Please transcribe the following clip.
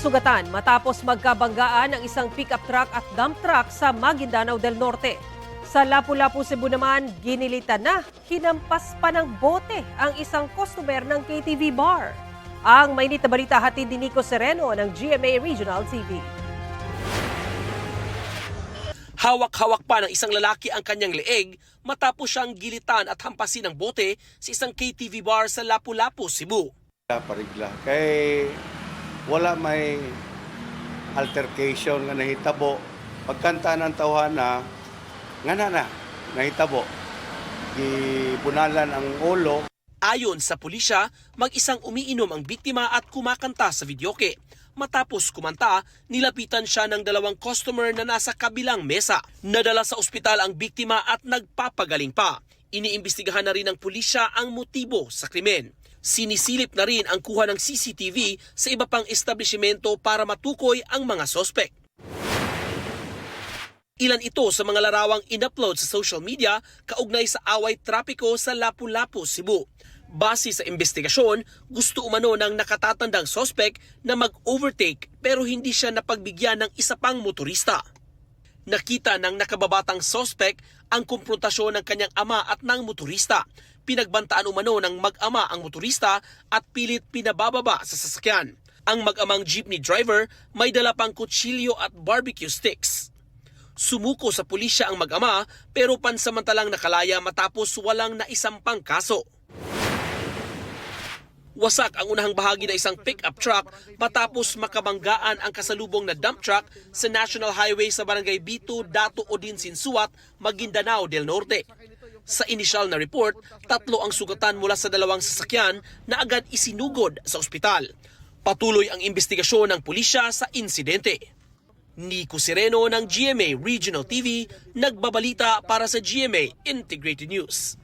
sugatan matapos magkabanggaan ang isang pickup truck at dump truck sa Maguindanao del Norte. Sa Lapu-Lapu, Cebu naman, ginilitan na, hinampas pa ng bote ang isang customer ng KTV bar. Ang mainit na balita hatid ni Nico Sereno ng GMA Regional TV. Hawak-hawak pa ng isang lalaki ang kanyang leeg matapos siyang gilitan at hampasin ng bote sa isang KTV bar sa Lapu-Lapu, Cebu. Parigla. Kay wala may altercation nga nahitabo. Pagkanta ng tawhana, nga na, nahitabo. Gibunalan ang ulo. Ayon sa pulisya, mag-isang umiinom ang biktima at kumakanta sa videoke. Matapos kumanta, nilapitan siya ng dalawang customer na nasa kabilang mesa. Nadala sa ospital ang biktima at nagpapagaling pa. Iniimbestigahan na rin ng pulisya ang motibo sa krimen. Sinisilip na rin ang kuha ng CCTV sa iba pang establishmento para matukoy ang mga sospek. Ilan ito sa mga larawang in-upload sa social media kaugnay sa away trapiko sa Lapu-Lapu, Cebu. Base sa investigasyon, gusto umano ng nakatatandang sospek na mag-overtake pero hindi siya napagbigyan ng isa pang motorista. Nakita ng nakababatang sospek ang komprontasyon ng kanyang ama at ng motorista. Pinagbantaan umano ng mag-ama ang motorista at pilit pinabababa sa sasakyan. Ang mag-amang jeepney driver may dala pang kutsilyo at barbecue sticks. Sumuko sa pulisya ang mag-ama pero pansamantalang nakalaya matapos walang naisampang kaso. Wasak ang unahang bahagi ng isang pick-up truck matapos makabanggaan ang kasalubong na dump truck sa National Highway sa Barangay Bito, Dato Odin Sinsuat, Maguindanao del Norte. Sa inisyal na report, 3 ang sugatan mula sa 2 sasakyan na agad isinugod sa ospital. Patuloy ang investigasyon ng pulisya sa insidente. Nico Sereno ng GMA Regional TV, nagbabalita para sa GMA Integrated News.